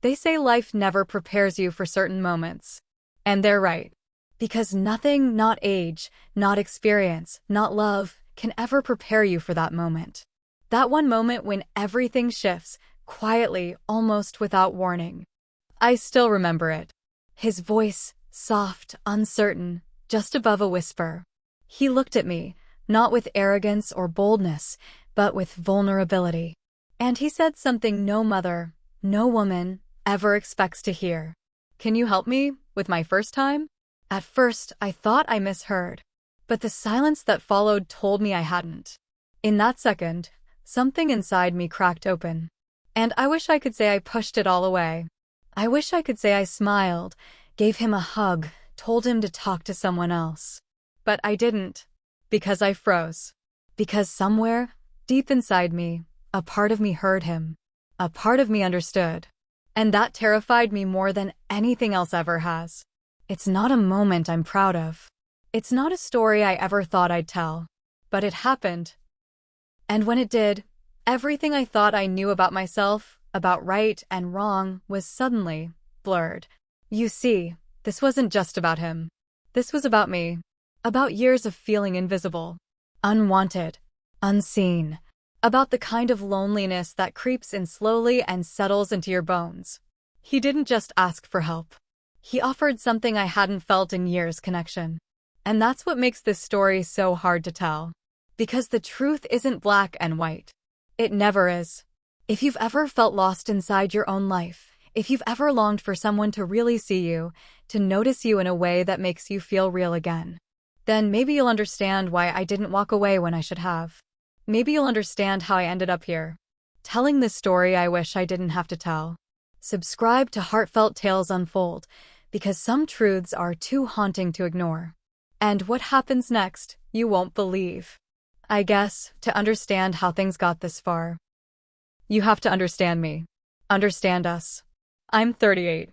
They say life never prepares you for certain moments. And they're right. Because nothing, not age, not experience, not love, can ever prepare you for that moment. That one moment when everything shifts, quietly, almost without warning. I still remember it. His voice, soft, uncertain, just above a whisper. He looked at me, not with arrogance or boldness, but with vulnerability. And he said something no mother, no woman, ever expects to hear. "Can you help me with my first time?" At first, I thought I misheard. But the silence that followed told me I hadn't. In that second, something inside me cracked open. And I wish I could say I pushed it all away. I wish I could say I smiled, gave him a hug, told him to talk to someone else. But I didn't. Because I froze. Because somewhere, deep inside me, a part of me heard him. A part of me understood. And that terrified me more than anything else ever has. It's not a moment I'm proud of. It's not a story I ever thought I'd tell. But it happened. And when it did, everything I thought I knew about myself, about right and wrong, was suddenly blurred. You see, this wasn't just about him. This was about me. About years of feeling invisible, unwanted, unseen. About the kind of loneliness that creeps in slowly and settles into your bones. He didn't just ask for help. He offered something I hadn't felt in years: connection. And that's what makes this story so hard to tell. Because the truth isn't black and white. It never is. If you've ever felt lost inside your own life, if you've ever longed for someone to really see you, to notice you in a way that makes you feel real again, then maybe you'll understand why I didn't walk away when I should have. Maybe you'll understand how I ended up here, telling the story I wish I didn't have to tell. Subscribe to Heartfelt Tales Unfold, because some truths are too haunting to ignore. And what happens next, you won't believe. I guess, to understand how things got this far, you have to understand me. Understand us. I'm 38.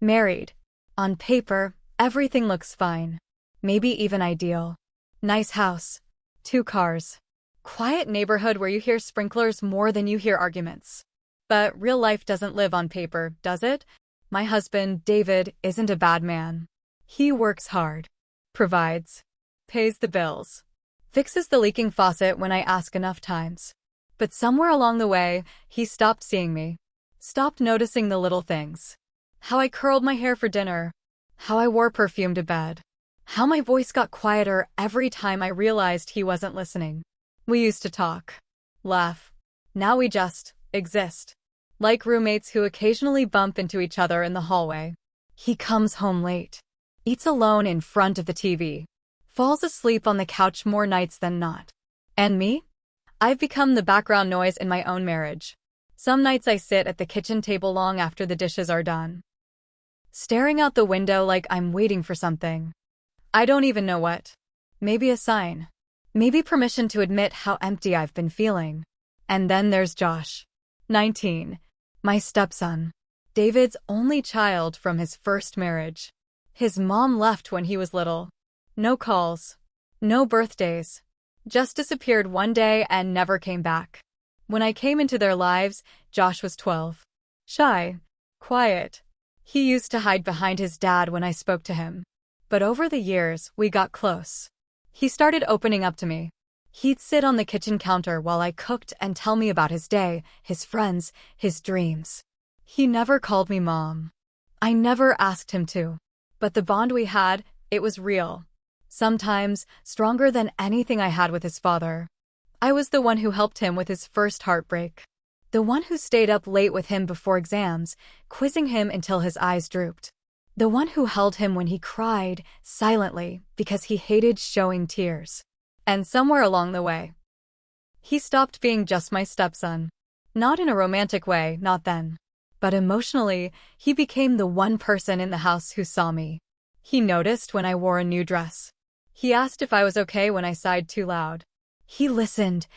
Married. On paper, everything looks fine. Maybe even ideal. Nice house. 2 cars. Quiet neighborhood where you hear sprinklers more than you hear arguments. But real life doesn't live on paper, does it? My husband, David, isn't a bad man. He works hard. Provides. Pays the bills. Fixes the leaking faucet when I ask enough times. But somewhere along the way, he stopped seeing me. Stopped noticing the little things. How I curled my hair for dinner. How I wore perfume to bed. How my voice got quieter every time I realized he wasn't listening. We used to talk. Laugh. Now we just exist. Like roommates who occasionally bump into each other in the hallway. He comes home late. Eats alone in front of the TV. Falls asleep on the couch more nights than not. And me? I've become the background noise in my own marriage. Some nights I sit at the kitchen table long after the dishes are done, staring out the window like I'm waiting for something. I don't even know what. Maybe a sign. Maybe permission to admit how empty I've been feeling. And then there's Josh. 19. My stepson. David's only child from his first marriage. His mom left when he was little. No calls. No birthdays. Just disappeared one day and never came back. When I came into their lives, Josh was 12. Shy. Quiet. He used to hide behind his dad when I spoke to him. But over the years, we got close. He started opening up to me. He'd sit on the kitchen counter while I cooked and tell me about his day, his friends, his dreams. He never called me mom. I never asked him to. But the bond we had, it was real. Sometimes stronger than anything I had with his father. I was the one who helped him with his first heartbreak. The one who stayed up late with him before exams, quizzing him until his eyes drooped. The one who held him when he cried, silently, because he hated showing tears. And somewhere along the way, he stopped being just my stepson. Not in a romantic way, not then. But emotionally, he became the one person in the house who saw me. He noticed when I wore a new dress. He asked if I was okay when I sighed too loud. He listened,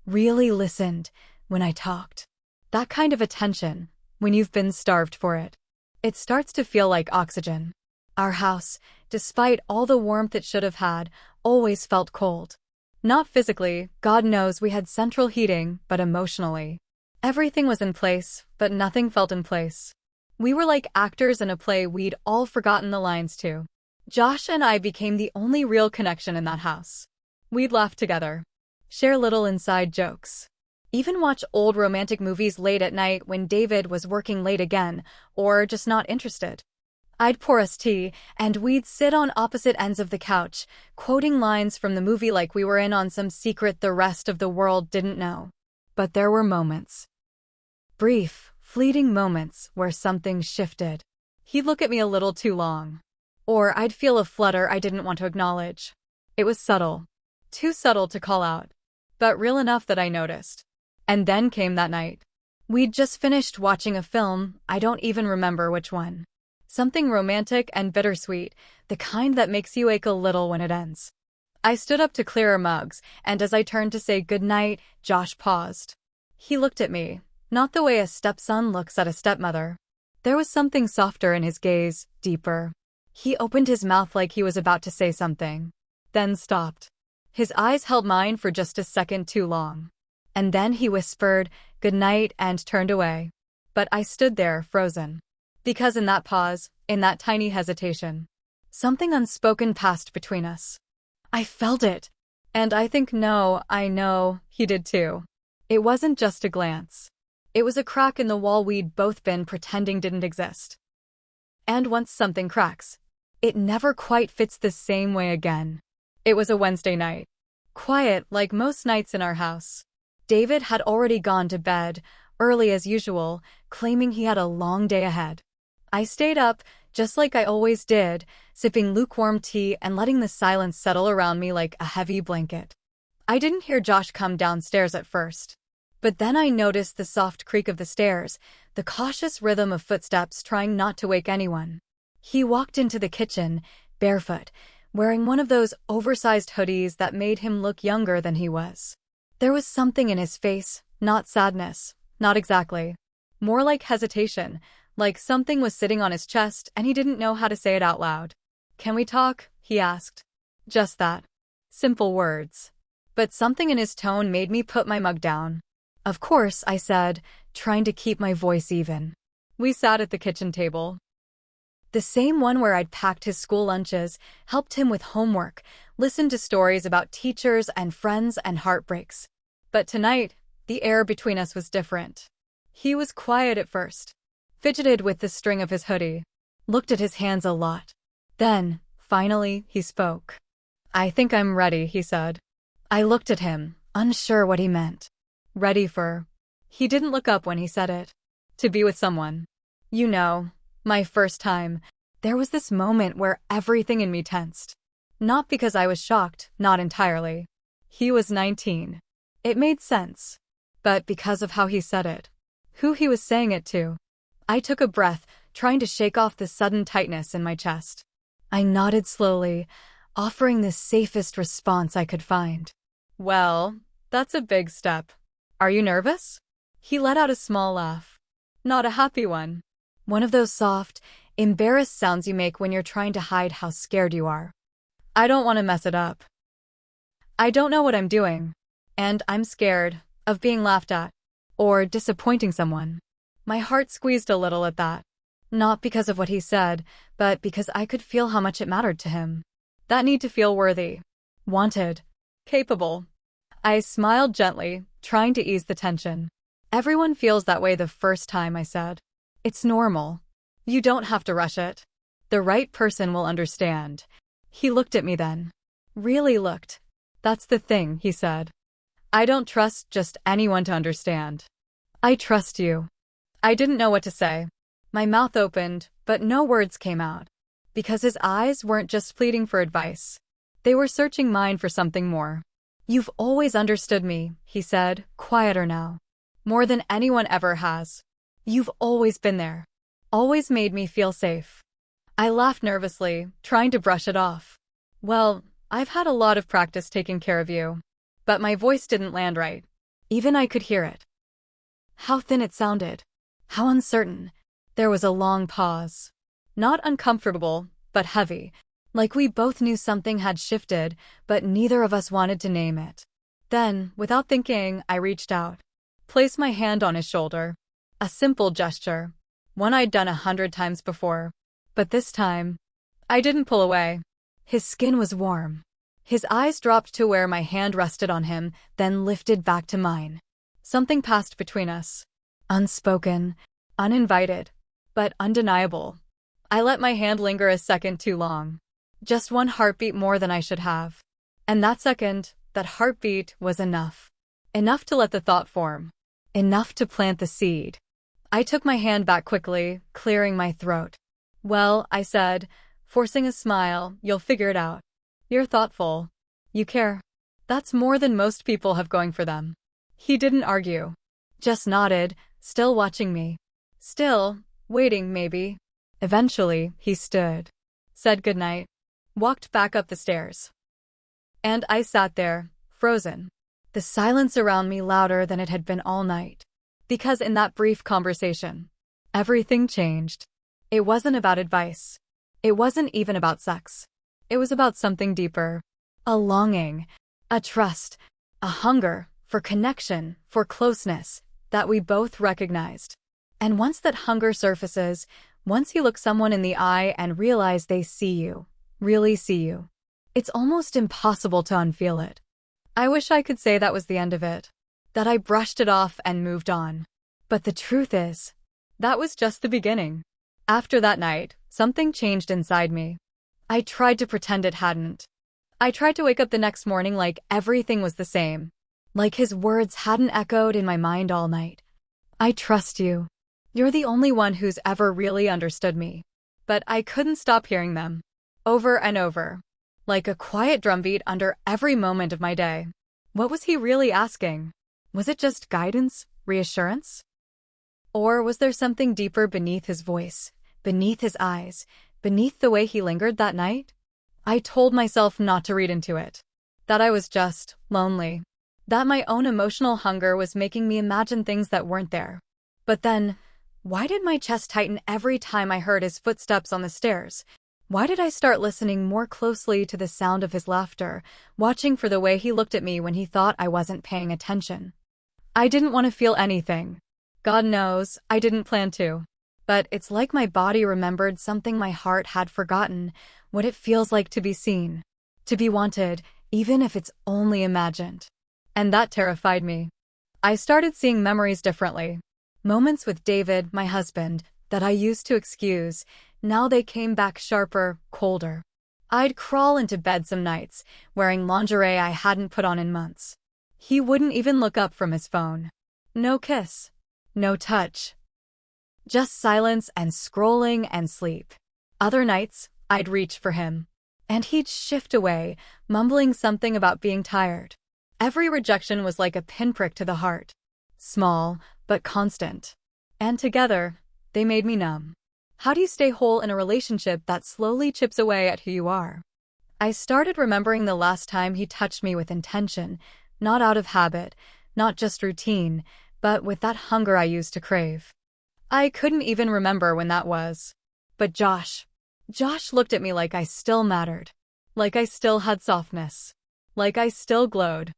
really listened, when I talked. That kind of attention, when you've been starved for it. It starts to feel like oxygen. Our house, despite all the warmth it should have had, always felt cold. Not physically, God knows we had central heating, but emotionally. Everything was in place, but nothing felt in place. We were like actors in a play we'd all forgotten the lines to. Josh and I became the only real connection in that house. We'd laugh together, share little inside jokes, even watch old romantic movies late at night when David was working late again, or just not interested. I'd pour us tea, and we'd sit on opposite ends of the couch, quoting lines from the movie like we were in on some secret the rest of the world didn't know. But there were moments. Brief, fleeting moments where something shifted. He'd look at me a little too long. Or I'd feel a flutter I didn't want to acknowledge. It was subtle. Too subtle to call out, but real enough that I noticed. And then came that night. We'd just finished watching a film, I don't even remember which one. Something romantic and bittersweet, the kind that makes you ache a little when it ends. I stood up to clear our mugs, and as I turned to say goodnight, Josh paused. He looked at me, not the way a stepson looks at a stepmother. There was something softer in his gaze, deeper. He opened his mouth like he was about to say something, then stopped. His eyes held mine for just a second too long. And then he whispered, "Goodnight," and turned away. But I stood there, frozen. Because in that pause, in that tiny hesitation, something unspoken passed between us. I felt it. And I know, he did too. It wasn't just a glance. It was a crack in the wall we'd both been pretending didn't exist. And once something cracks, it never quite fits the same way again. It was a Wednesday night. Quiet, like most nights in our house. David had already gone to bed, early as usual, claiming he had a long day ahead. I stayed up, just like I always did, sipping lukewarm tea and letting the silence settle around me like a heavy blanket. I didn't hear Josh come downstairs at first. But then I noticed the soft creak of the stairs, the cautious rhythm of footsteps trying not to wake anyone. He walked into the kitchen, barefoot, wearing one of those oversized hoodies that made him look younger than he was. There was something in his face, not sadness, not exactly. More like hesitation, like something was sitting on his chest and he didn't know how to say it out loud. "Can we talk?" he asked. Just that. Simple words. But something in his tone made me put my mug down. "Of course," I said, trying to keep my voice even. We sat at the kitchen table. The same one where I'd packed his school lunches, helped him with homework, listened to stories about teachers and friends and heartbreaks. But tonight, the air between us was different. He was quiet at first, fidgeted with the string of his hoodie, looked at his hands a lot. Then, finally, he spoke. "I think I'm ready," he said. I looked at him, unsure what he meant. Ready for... He didn't look up when he said it. To be with someone. You know, my first time, there was this moment where everything in me tensed. Not because I was shocked, not entirely. He was 19. It made sense. But because of how he said it. Who he was saying it to. I took a breath, trying to shake off the sudden tightness in my chest. I nodded slowly, offering the safest response I could find. "Well, that's a big step. Are you nervous?" He let out a small laugh. Not a happy one. One of those soft, embarrassed sounds you make when you're trying to hide how scared you are. "I don't want to mess it up. I don't know what I'm doing. And I'm scared of being laughed at. Or disappointing someone." My heart squeezed a little at that. Not because of what he said, but because I could feel how much it mattered to him. That need to feel worthy. Wanted. Capable. I smiled gently, trying to ease the tension. "Everyone feels that way the first time," I said. "It's normal. You don't have to rush it. The right person will understand." He looked at me then. Really looked. "That's the thing," he said. "I don't trust just anyone to understand. I trust you." I didn't know what to say. My mouth opened, but no words came out. Because his eyes weren't just pleading for advice. They were searching mine for something more. "You've always understood me," he said, quieter now. "More than anyone ever has. You've always been there. Always made me feel safe." I laughed nervously, trying to brush it off. "Well, I've had a lot of practice taking care of you." But my voice didn't land right. Even I could hear it. How thin it sounded. How uncertain. There was a long pause. Not uncomfortable, but heavy. Like we both knew something had shifted, but neither of us wanted to name it. Then, without thinking, I reached out. Placed my hand on his shoulder. A simple gesture. one I'd done 100 times before. But this time, I didn't pull away. His skin was warm. His eyes dropped to where my hand rested on him, then lifted back to mine. Something passed between us. Unspoken, uninvited, but undeniable. I let my hand linger a second too long. Just one heartbeat more than I should have. And that second, that heartbeat was enough. Enough to let the thought form. Enough to plant the seed. I took my hand back quickly, clearing my throat. "Well," I said, forcing a smile, "you'll figure it out. You're thoughtful. You care. That's more than most people have going for them." He didn't argue. Just nodded, still watching me. Still, waiting maybe. Eventually, he stood. Said goodnight. Walked back up the stairs. And I sat there, frozen. The silence around me louder than it had been all night. Because in that brief conversation, everything changed. It wasn't about advice. It wasn't even about sex. It was about something deeper. A longing, a trust, a hunger for connection, for closeness, that we both recognized. And once that hunger surfaces, once you look someone in the eye and realize they see you, really see you, it's almost impossible to unfeel it. I wish I could say that was the end of it, that I brushed it off and moved on. But the truth is, that was just the beginning. After that night, something changed inside me. I tried to pretend it hadn't. I tried to wake up the next morning like everything was the same, like his words hadn't echoed in my mind all night. "I trust you. You're the only one who's ever really understood me." But I couldn't stop hearing them, over and over, like a quiet drumbeat under every moment of my day. What was he really asking? Was it just guidance, reassurance? Or was there something deeper beneath his voice, beneath his eyes, beneath the way he lingered that night? I told myself not to read into it. That I was just lonely. That my own emotional hunger was making me imagine things that weren't there. But then, why did my chest tighten every time I heard his footsteps on the stairs? Why did I start listening more closely to the sound of his laughter, watching for the way he looked at me when he thought I wasn't paying attention? I didn't want to feel anything. God knows, I didn't plan to. But it's like my body remembered something my heart had forgotten, what it feels like to be seen, to be wanted, even if it's only imagined. And that terrified me. I started seeing memories differently. Moments with David, my husband, that I used to excuse, now they came back sharper, colder. I'd crawl into bed some nights, wearing lingerie I hadn't put on in months. He wouldn't even look up from his phone. No kiss. No touch. Just silence and scrolling and sleep. Other nights, I'd reach for him. And he'd shift away, mumbling something about being tired. Every rejection was like a pinprick to the heart. Small, but constant. And together, they made me numb. How do you stay whole in a relationship that slowly chips away at who you are? I started remembering the last time he touched me with intention, not out of habit, not just routine, but with that hunger I used to crave. I couldn't even remember when that was. But Josh looked at me like I still mattered. Like I still had softness. Like I still glowed.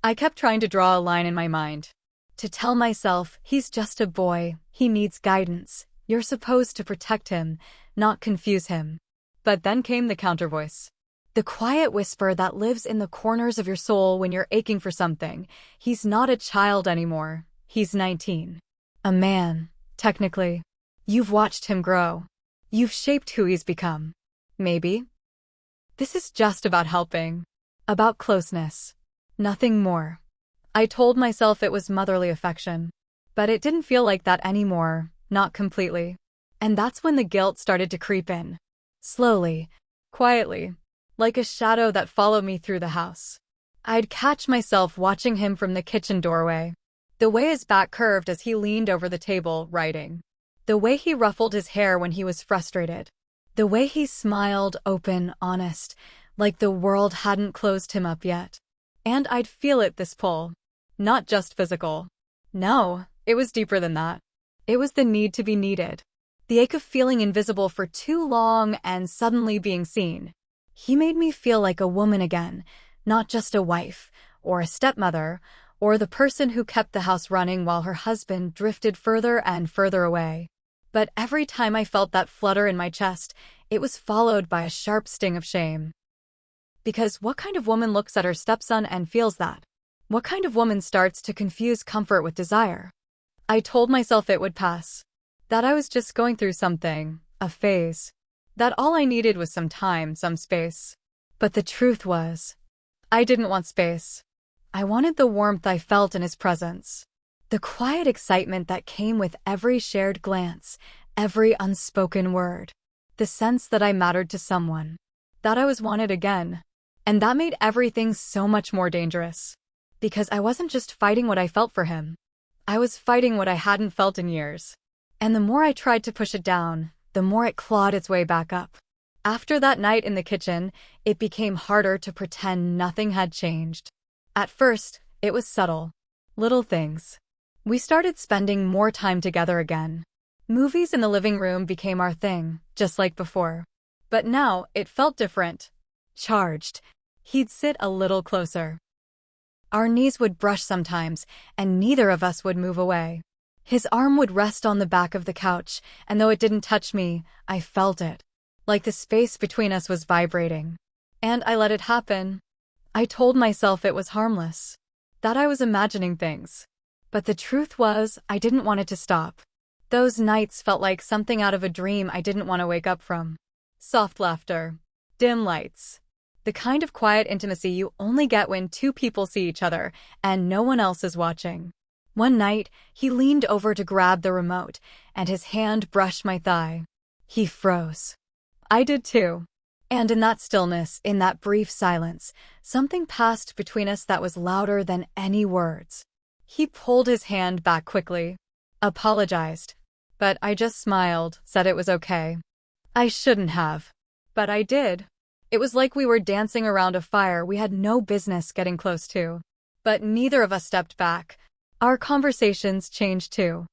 I kept trying to draw a line in my mind. To tell myself, he's just a boy, he needs guidance. You're supposed to protect him, not confuse him. But then came the countervoice. The quiet whisper that lives in the corners of your soul when you're aching for something. He's not a child anymore. He's 19. A man, technically. You've watched him grow. You've shaped who he's become. Maybe. This is just about helping. About closeness. Nothing more. I told myself it was motherly affection. But it didn't feel like that anymore, not completely. And that's when the guilt started to creep in. Slowly, quietly, like a shadow that followed me through the house. I'd catch myself watching him from the kitchen doorway. The way his back curved as he leaned over the table, writing. The way he ruffled his hair when he was frustrated. The way he smiled, open, honest, like the world hadn't closed him up yet. And I'd feel it, this pull. Not just physical. No, it was deeper than that. It was the need to be needed. The ache of feeling invisible for too long and suddenly being seen. He made me feel like a woman again, not just a wife, or a stepmother, or the person who kept the house running while her husband drifted further and further away. But every time I felt that flutter in my chest, it was followed by a sharp sting of shame. Because what kind of woman looks at her stepson and feels that? What kind of woman starts to confuse comfort with desire? I told myself it would pass. That I was just going through something, a phase. That all I needed was some time, some space. But the truth was, I didn't want space. I wanted the warmth I felt in his presence. The quiet excitement that came with every shared glance, every unspoken word. The sense that I mattered to someone. That I was wanted again. And that made everything so much more dangerous. Because I wasn't just fighting what I felt for him. I was fighting what I hadn't felt in years. And the more I tried to push it down, the more it clawed its way back up. After that night in the kitchen, it became harder to pretend nothing had changed. At first, it was subtle. Little things. We started spending more time together again. Movies in the living room became our thing, just like before. But now, it felt different. Charged. He'd sit a little closer. Our knees would brush sometimes, and neither of us would move away. His arm would rest on the back of the couch, and though it didn't touch me, I felt it. Like the space between us was vibrating. And I let it happen. I told myself it was harmless. That I was imagining things. But the truth was, I didn't want it to stop. Those nights felt like something out of a dream I didn't want to wake up from. Soft laughter. Dim lights. The kind of quiet intimacy you only get when two people see each other, and no one else is watching. One night, he leaned over to grab the remote, and his hand brushed my thigh. He froze. I did too. And in that stillness, in that brief silence, something passed between us that was louder than any words. He pulled his hand back quickly. Apologized. But I just smiled, said it was okay. I shouldn't have. But I did. It was like we were dancing around a fire we had no business getting close to. But neither of us stepped back. Our conversations changed too.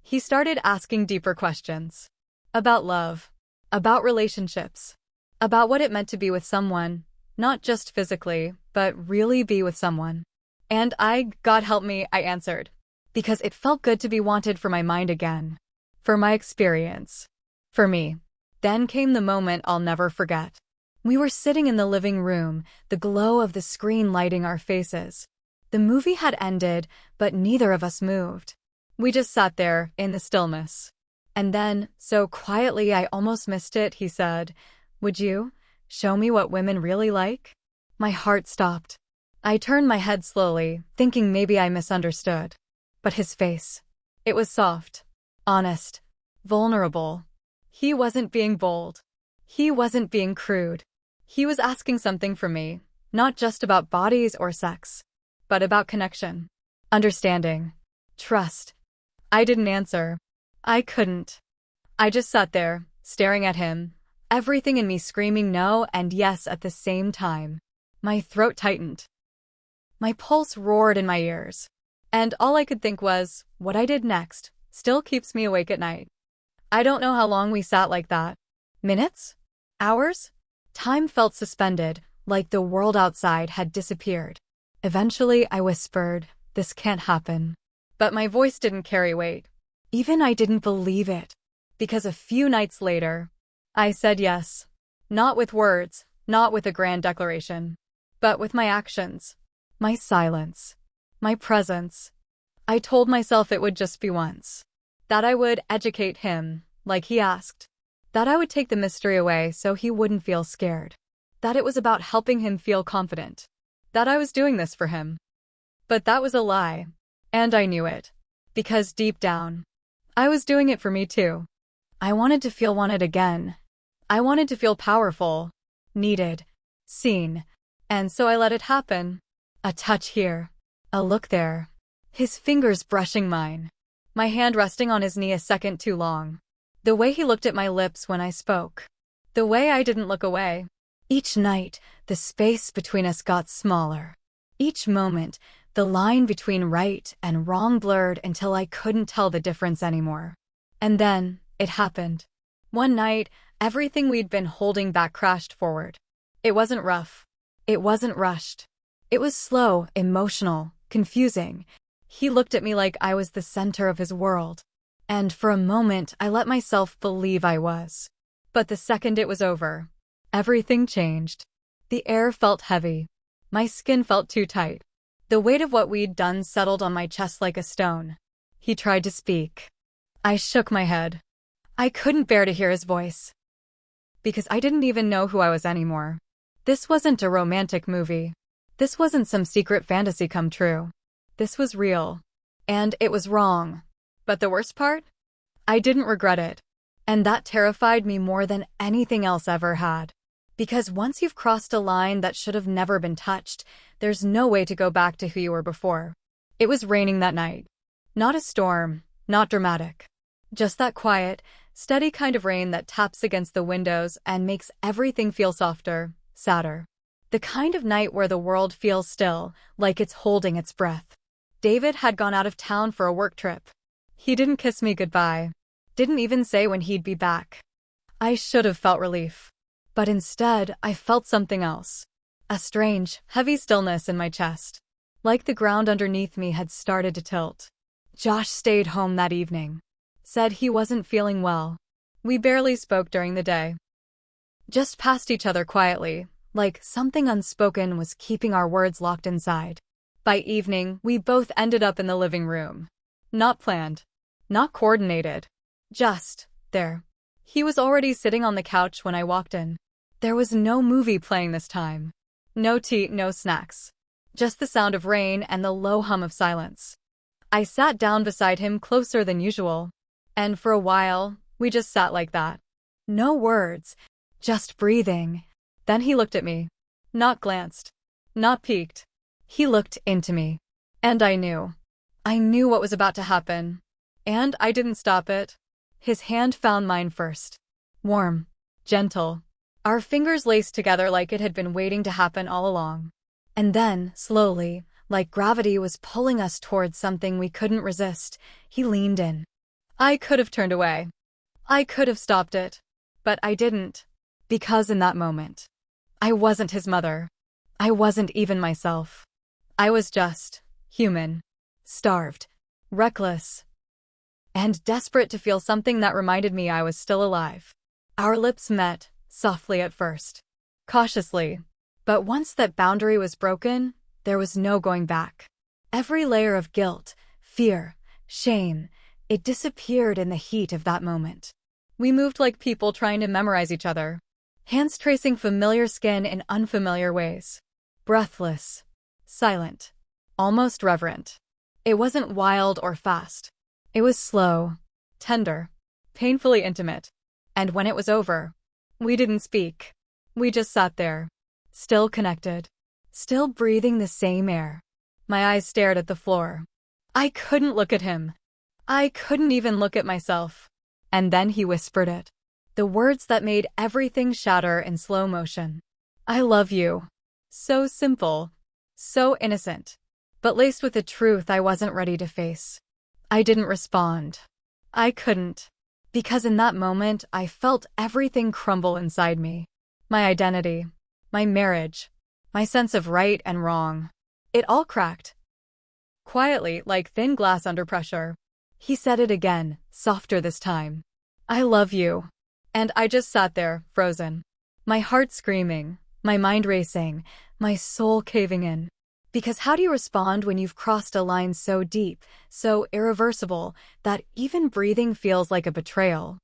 He started asking deeper questions. About love. About relationships. About what it meant to be with someone, not just physically, but really be with someone. And God help me, I answered. Because it felt good to be wanted for my mind again. For my experience. For me. Then came the moment I'll never forget. We were sitting in the living room, the glow of the screen lighting our faces. The movie had ended, but neither of us moved. We just sat there, in the stillness. And then, so quietly I almost missed it, he said, "Would you show me what women really like?" My heart stopped. I turned my head slowly, thinking maybe I misunderstood. But his face. It was soft. Honest. Vulnerable. He wasn't being bold. He wasn't being crude. He was asking something from me, not just about bodies or sex, but about connection. Understanding. Trust. I didn't answer. I couldn't. I just sat there, staring at him, everything in me screaming no and yes at the same time. My throat tightened. My pulse roared in my ears. And all I could think was, what I did next still keeps me awake at night. I don't know how long we sat like that. Minutes? Hours? Time felt suspended, like the world outside had disappeared. Eventually, I whispered, "This can't happen." But my voice didn't carry weight. Even I didn't believe it. Because a few nights later, I said yes. Not with words, not with a grand declaration, but with my actions. My silence. My presence. I told myself it would just be once. That I would educate him, like he asked. That I would take the mystery away so he wouldn't feel scared. That it was about helping him feel confident. That I was doing this for him. But that was a lie. And I knew it. Because deep down, I was doing it for me too. I wanted to feel wanted again. I wanted to feel powerful, needed, seen. And so I let it happen. A touch here. A look there. His fingers brushing mine. My hand resting on his knee a second too long. The way he looked at my lips when I spoke. The way I didn't look away. Each night, the space between us got smaller. Each moment, the line between right and wrong blurred until I couldn't tell the difference anymore. And then, it happened. One night, everything we'd been holding back crashed forward. It wasn't rough. It wasn't rushed. It was slow, emotional, confusing. He looked at me like I was the center of his world. And for a moment, I let myself believe I was. But the second it was over, everything changed. The air felt heavy. My skin felt too tight. The weight of what we'd done settled on my chest like a stone. He tried to speak. I shook my head. I couldn't bear to hear his voice. Because I didn't even know who I was anymore. This wasn't a romantic movie. This wasn't some secret fantasy come true. This was real. And it was wrong. But the worst part? I didn't regret it. And that terrified me more than anything else ever had. Because once you've crossed a line that should have never been touched, there's no way to go back to who you were before. It was raining that night. Not a storm, not dramatic. Just that quiet, steady kind of rain that taps against the windows and makes everything feel softer, sadder. The kind of night where the world feels still, like it's holding its breath. David had gone out of town for a work trip. He didn't kiss me goodbye. Didn't even say when he'd be back. I should have felt relief. But instead, I felt something else. A strange, heavy stillness in my chest. Like the ground underneath me had started to tilt. Josh stayed home that evening. Said he wasn't feeling well. We barely spoke during the day. Just passed each other quietly, like something unspoken was keeping our words locked inside. By evening, we both ended up in the living room. Not planned. Not coordinated. Just there. He was already sitting on the couch when I walked in. There was no movie playing this time. No tea, no snacks. Just the sound of rain and the low hum of silence. I sat down beside him closer than usual. And for a while, we just sat like that. No words. Just breathing. Then he looked at me. Not glanced. Not peeked. He looked into me. And I knew. I knew what was about to happen. And I didn't stop it. His hand found mine first. Warm. Gentle. Our fingers laced together like it had been waiting to happen all along. And then, slowly, like gravity was pulling us towards something we couldn't resist, he leaned in. I could have turned away. I could have stopped it. But I didn't. Because in that moment, I wasn't his mother. I wasn't even myself. I was just human. Starved. Reckless. And desperate to feel something that reminded me I was still alive. Our lips met, softly at first. Cautiously. But once that boundary was broken, there was no going back. Every layer of guilt, fear, shame, it disappeared in the heat of that moment. We moved like people trying to memorize each other. Hands tracing familiar skin in unfamiliar ways. Breathless. Silent. Almost reverent. It wasn't wild or fast. It was slow. Tender. Painfully intimate. And when it was over, we didn't speak. We just sat there. Still connected. Still breathing the same air. My eyes stared at the floor. I couldn't look at him. I couldn't even look at myself. And then he whispered it. The words that made everything shatter in slow motion. I love you. So simple. So innocent. But laced with a truth I wasn't ready to face. I didn't respond. I couldn't. Because in that moment, I felt everything crumble inside me. My identity. My marriage. My sense of right and wrong. It all cracked. Quietly, like thin glass under pressure. He said it again, softer this time. I love you. And I just sat there, frozen. My heart screaming, my mind racing, my soul caving in. Because how do you respond when you've crossed a line so deep, so irreversible, that even breathing feels like a betrayal?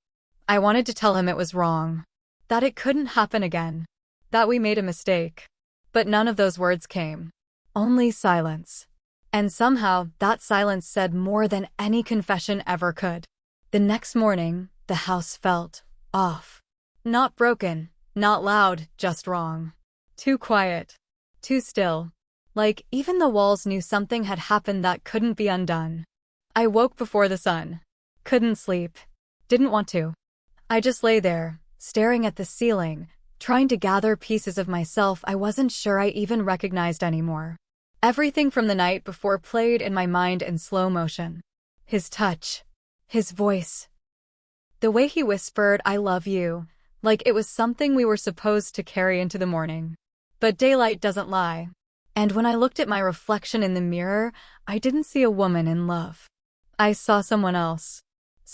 I wanted to tell him it was wrong. That it couldn't happen again. That we made a mistake. But none of those words came. Only silence. And somehow, that silence said more than any confession ever could. The next morning, the house felt off. Not broken, not loud, just wrong. Too quiet. Too still. Like even the walls knew something had happened that couldn't be undone. I woke before the sun. Couldn't sleep. Didn't want to. I just lay there, staring at the ceiling, trying to gather pieces of myself I wasn't sure I even recognized anymore. Everything from the night before played in my mind in slow motion. His touch. His voice. The way he whispered, I love you, like it was something we were supposed to carry into the morning. But daylight doesn't lie. And when I looked at my reflection in the mirror, I didn't see a woman in love. I saw someone else.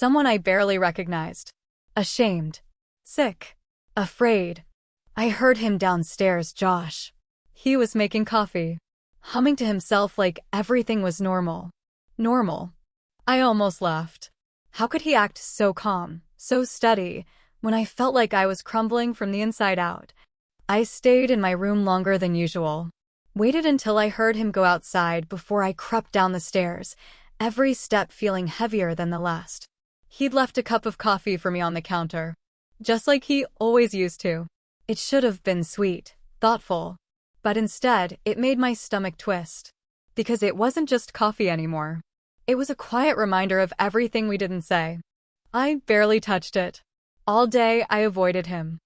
Someone I barely recognized. Ashamed. Sick. Afraid. I heard him downstairs, Josh. He was making coffee, humming to himself like everything was normal. Normal. I almost laughed. How could he act so calm, so steady, when I felt like I was crumbling from the inside out? I stayed in my room longer than usual. Waited until I heard him go outside before I crept down the stairs, every step feeling heavier than the last. He'd left a cup of coffee for me on the counter, just like he always used to. It should have been sweet, thoughtful, but instead it made my stomach twist. Because it wasn't just coffee anymore. It was a quiet reminder of everything we didn't say. I barely touched it. All day I avoided him.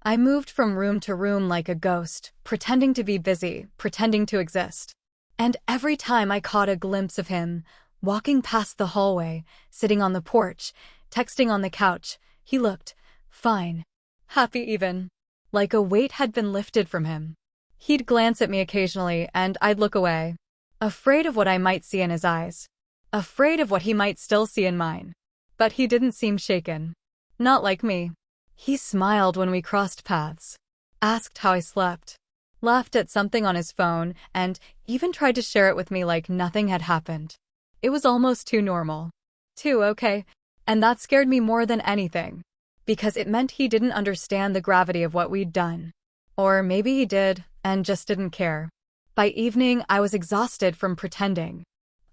I moved from room to room like a ghost, pretending to be busy, pretending to exist. And every time I caught a glimpse of him, walking past the hallway, sitting on the porch, texting on the couch, he looked fine. Happy even. Like a weight had been lifted from him. He'd glance at me occasionally and I'd look away. Afraid of what I might see in his eyes. Afraid of what he might still see in mine. But he didn't seem shaken. Not like me. He smiled when we crossed paths. Asked how I slept. Laughed at something on his phone and even tried to share it with me like nothing had happened. It was almost too normal. Too okay. And that scared me more than anything. Because it meant he didn't understand the gravity of what we'd done. Or maybe he did, and just didn't care. By evening, I was exhausted from pretending.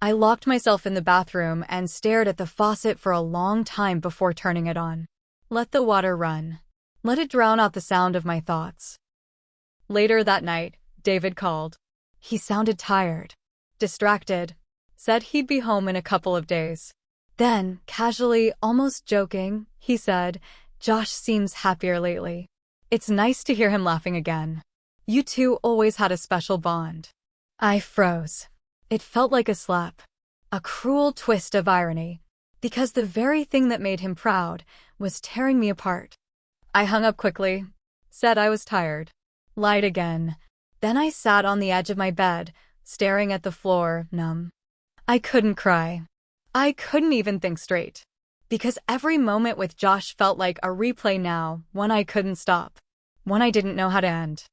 I locked myself in the bathroom and stared at the faucet for a long time before turning it on. Let the water run. Let it drown out the sound of my thoughts. Later that night, David called. He sounded tired. Distracted. Said he'd be home in a couple of days. Then, casually, almost joking, he said, Josh seems happier lately. It's nice to hear him laughing again. You two always had a special bond. I froze. It felt like a slap. A cruel twist of irony. Because the very thing that made him proud was tearing me apart. I hung up quickly. Said I was tired. Lied again. Then I sat on the edge of my bed, staring at the floor, numb. I couldn't cry. I couldn't even think straight. Because every moment with Josh felt like a replay now, one I couldn't stop. One I didn't know how to end.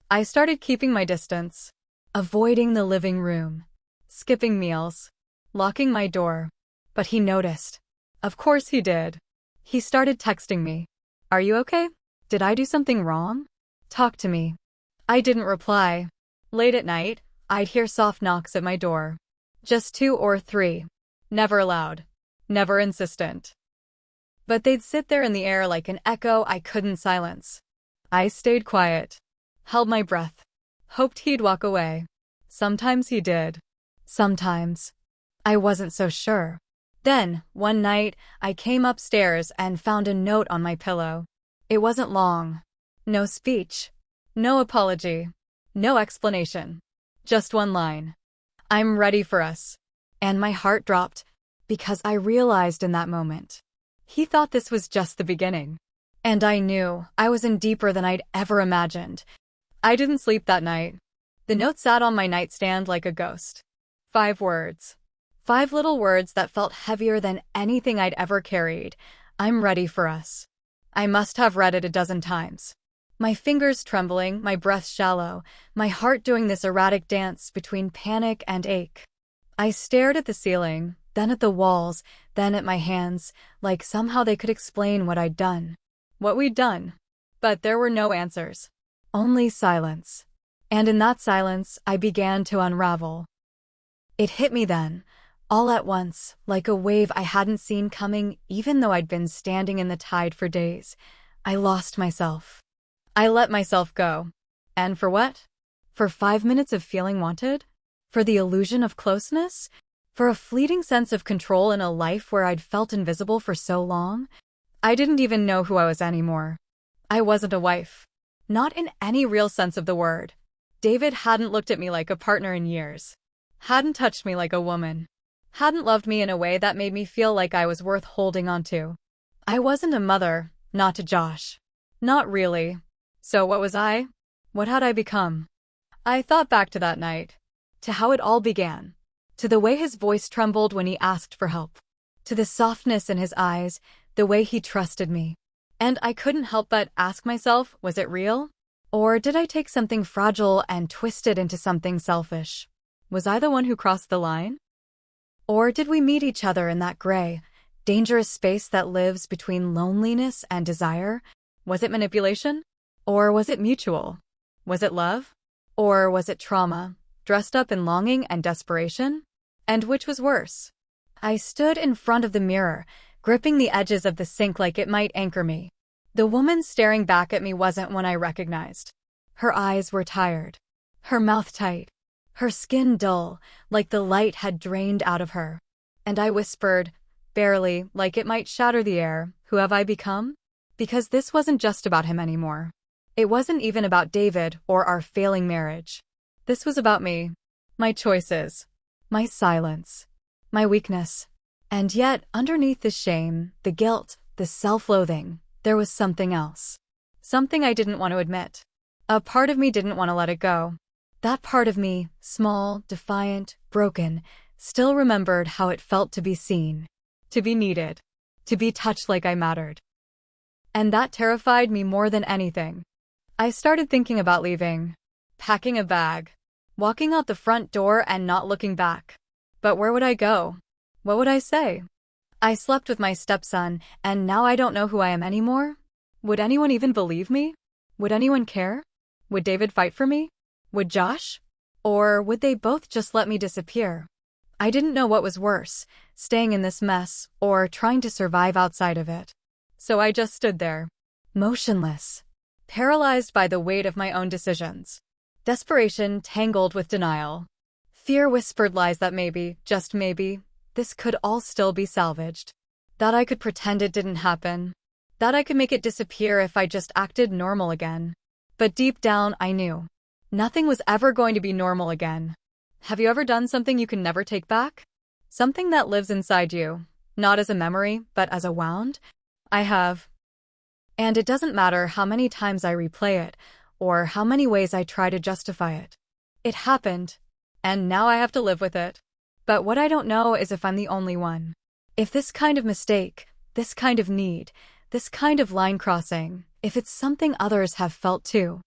I started keeping my distance. Avoiding the living room. Skipping meals. Locking my door. But he noticed. Of course he did. He started texting me. Are you okay? Did I do something wrong? Talk to me. I didn't reply. Late at night, I'd hear soft knocks at my door. Just 2 or 3. Never loud. Never insistent. But they'd sit there in the air like an echo I couldn't silence. I stayed quiet. Held my breath. Hoped he'd walk away. Sometimes he did. Sometimes. I wasn't so sure. Then, one night, I came upstairs and found a note on my pillow. It wasn't long. No speech. No apology. No explanation. Just one line. I'm ready for us. And my heart dropped, because I realized in that moment. He thought this was just the beginning. And I knew I was in deeper than I'd ever imagined. I didn't sleep that night. The note sat on my nightstand like a ghost. 5 words. 5 little words that felt heavier than anything I'd ever carried. I'm ready for us. I must have read it a dozen times. My fingers trembling, my breath shallow, my heart doing this erratic dance between panic and ache. I stared at the ceiling, then at the walls, then at my hands, like somehow they could explain what I'd done. What we'd done. But there were no answers. Only silence. And in that silence, I began to unravel. It hit me then, all at once, like a wave I hadn't seen coming even though I'd been standing in the tide for days. I lost myself. I let myself go. And for what? For 5 minutes of feeling wanted? For the illusion of closeness? For a fleeting sense of control in a life where I'd felt invisible for so long? I didn't even know who I was anymore. I wasn't a wife. Not in any real sense of the word. David hadn't looked at me like a partner in years. Hadn't touched me like a woman. Hadn't loved me in a way that made me feel like I was worth holding on to. I wasn't a mother, not to Josh. Not really. So what was I? What had I become? I thought back to that night. To how it all began. To the way his voice trembled when he asked for help. to the softness in his eyes, the way he trusted me. And I couldn't help but ask myself, was it real? Or did I take something fragile and twist it into something selfish? Was I the one who crossed the line? Or did we meet each other in that gray, dangerous space that lives between loneliness and desire? Was it manipulation? Or was it mutual? Was it love? Or was it trauma, dressed up in longing and desperation? And which was worse? I stood in front of the mirror, gripping the edges of the sink like it might anchor me. The woman staring back at me wasn't one I recognized. Her eyes were tired, her mouth tight, her skin dull, like the light had drained out of her. And I whispered, barely, like it might shatter the air, who have I become? Because this wasn't just about him anymore. It wasn't even about David or our failing marriage. This was about me, my choices, my silence, my weakness. And yet, underneath the shame, the guilt, the self-loathing, there was something else. Something I didn't want to admit. A part of me didn't want to let it go. That part of me, small, defiant, broken, still remembered how it felt to be seen, to be needed, to be touched like I mattered. And that terrified me more than anything. I started thinking about leaving, packing a bag, walking out the front door and not looking back. But where would I go? What would I say? I slept with my stepson, and now I don't know who I am anymore? Would anyone even believe me? Would anyone care? Would David fight for me? Would Josh? Or would they both just let me disappear? I didn't know what was worse, staying in this mess, or trying to survive outside of it. So I just stood there, motionless, paralyzed by the weight of my own decisions. Desperation tangled with denial. Fear whispered lies that maybe, just maybe, this could all still be salvaged. That I could pretend it didn't happen. That I could make it disappear if I just acted normal again. But deep down, I knew. Nothing was ever going to be normal again. Have you ever done something you can never take back? Something that lives inside you, not as a memory, but as a wound? I have. And it doesn't matter how many times I replay it, or how many ways I try to justify it. It happened, and now I have to live with it. But what I don't know is if I'm the only one. If this kind of mistake, this kind of need, this kind of line crossing, if it's something others have felt too.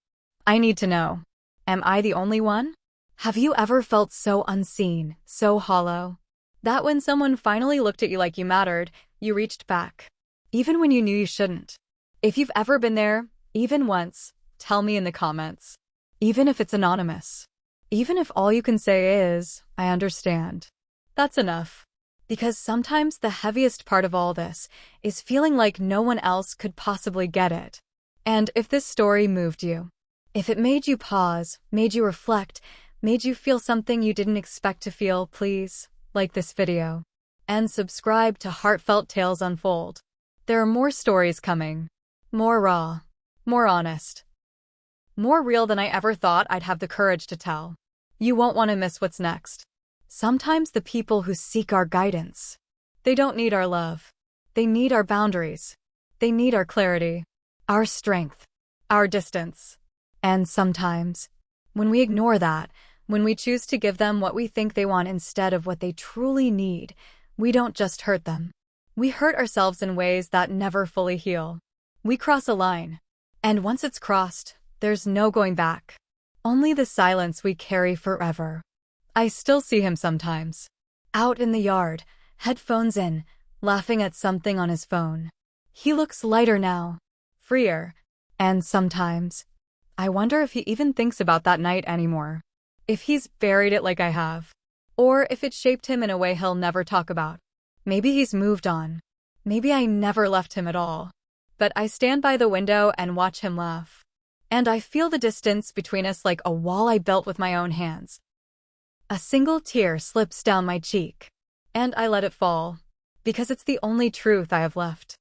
I need to know. Am I the only one? Have you ever felt so unseen, so hollow? That when someone finally looked at you like you mattered, you reached back. Even when you knew you shouldn't. If you've ever been there, even once, tell me in the comments. Even if it's anonymous. Even if all you can say is, I understand. That's enough. Because sometimes the heaviest part of all this is feeling like no one else could possibly get it. And if this story moved you, if it made you pause, made you reflect, made you feel something you didn't expect to feel, please like this video and subscribe to Heartfelt Tales Unfold. There are more stories coming. More raw, more honest, more real than I ever thought I'd have the courage to tell. You won't want to miss what's next. Sometimes the people who seek our guidance, they don't need our love. They need our boundaries. They need our clarity, our strength, our distance. And sometimes, when we ignore that, when we choose to give them what we think they want instead of what they truly need, we don't just hurt them. We hurt ourselves in ways that never fully heal. We cross a line. And once it's crossed, there's no going back. Only the silence we carry forever. I still see him sometimes. Out in the yard, headphones in, laughing at something on his phone. He looks lighter now, freer. And sometimes, I wonder if he even thinks about that night anymore. If he's buried it like I have. Or if it shaped him in a way he'll never talk about. Maybe he's moved on. Maybe I never left him at all. But I stand by the window and watch him laugh. And I feel the distance between us like a wall I built with my own hands. A single tear slips down my cheek. And I let it fall. Because it's the only truth I have left.